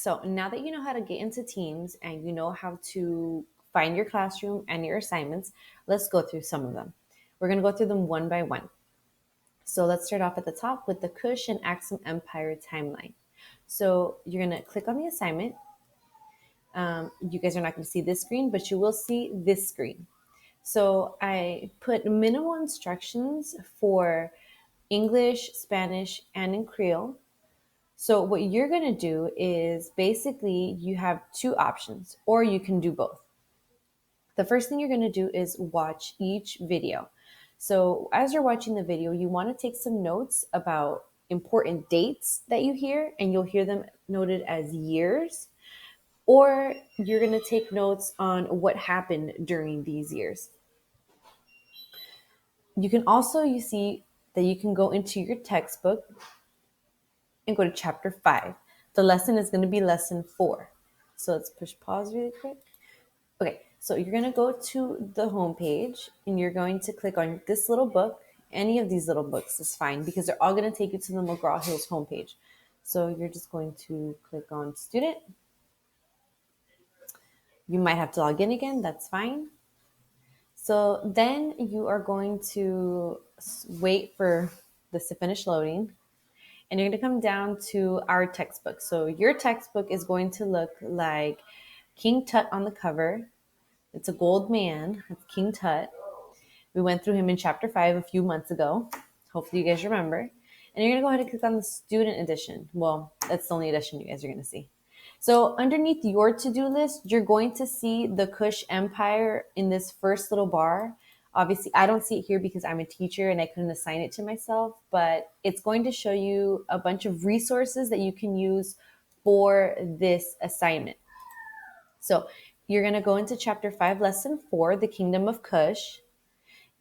So now that you know how to get into Teams and you know how to find your classroom and your assignments, let's go through some of them. We're going to go through them one by one. So let's start off at the top with the Kush and Empire Timeline. So you're going to click on the assignment. You guys are not going to see this screen, but you will see this screen. So I put minimal instructions for English, Spanish, and in Creole. So what you're going to do is basically you have two options, or you can do both. The first thing you're going to do is watch each video. So as you're watching the video, you want to take some notes about important dates that you hear, and you'll hear them noted as years, or you're going to take notes on what happened during these years. You can also, you see that you can go into your textbook and go to chapter 5. The lesson is going to be lesson 4. So let's push pause really quick. Okay, so you're going to go to the home page and you're going to click on this little book. Any of these little books is fine because they're all going to take you to the McGraw-Hill's homepage. So you're just going to click on student. You might have to log in again. That's fine. So then you are going to wait for this to finish loading. And you're going to come down to our textbook. So your textbook is going to look like King Tut on the cover. It's a gold man. It's King Tut. We went through him in chapter 5 a few months ago. Hopefully you guys remember. And you're going to go ahead and click on the student edition. Well, that's the only edition you guys are going to see. So underneath your to-do list, you're going to see the Kush Empire in this first little bar. Obviously, I don't see it here because I'm a teacher and I couldn't assign it to myself, but it's going to show you a bunch of resources that you can use for this assignment. So you're going to go into chapter 5, lesson 4, the Kingdom of Kush,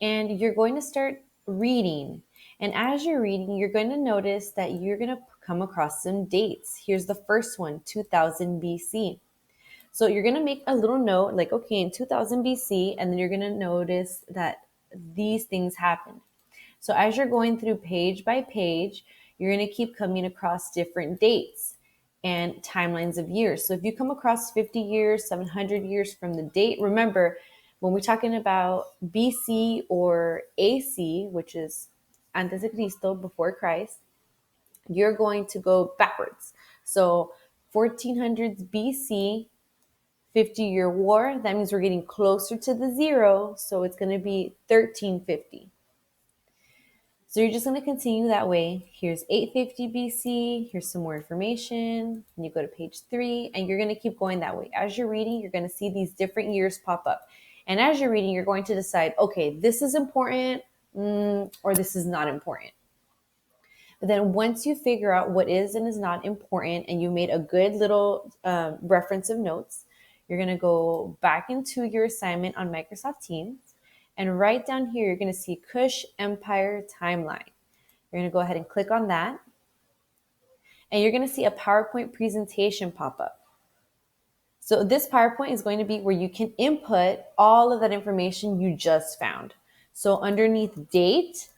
and you're going to start reading. And as you're reading, you're going to notice that you're going to come across some dates. Here's the first one, 2000 BC. So you're going to make a little note like, okay, in 2000 BC, and then you're going to notice that these things happened. So as you're going through page by page, you're going to keep coming across different dates and timelines of years. So if you come across 50 years, 700 years from the date, remember, when we're talking about BC or AC, which is antes de Cristo, before Christ, you're going to go backwards. So 1400s BC, 50-year war, that means we're getting closer to the zero. So it's going to be 1350. So you're just going to continue that way. Here's 850 BC. Here's some more information. And you go to page 3, and you're going to keep going that way. As you're reading, you're going to see these different years pop up. And as you're reading, you're going to decide, okay, this is important or this is not important. But then once you figure out what is and is not important, and you made a good little reference of notes, you're going to go back into your assignment on Microsoft Teams. And right down here, you're going to see Kush Empire Timeline. You're going to go ahead and click on that. And you're going to see a PowerPoint presentation pop up. So this PowerPoint is going to be where you can input all of that information you just found. So underneath date,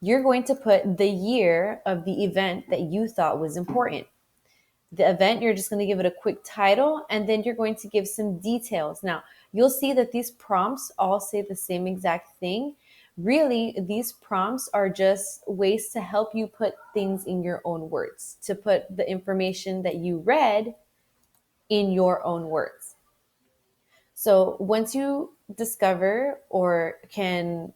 you're going to put the year of the event that you thought was important. The event, you're just going to give it a quick title, and then you're going to give some details. Now, you'll see that these prompts all say the same exact thing. Really, these prompts are just ways to help you put things in your own words, to put the information that you read in your own words. So once you discover or can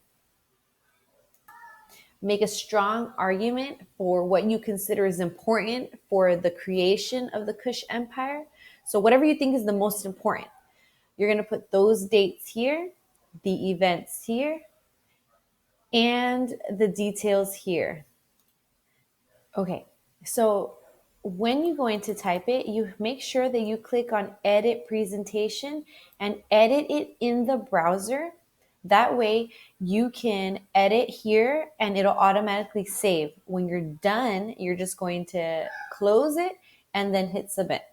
make a strong argument for what you consider is important for the creation of the Kush Empire. So whatever you think is the most important, you're going to put those dates here, the events here, and the details here. Okay, so when you go in to type it, you make sure that you click on edit presentation and edit it in the browser. That way you can edit here and it'll automatically save. When you're done, you're just going to close it and then hit submit.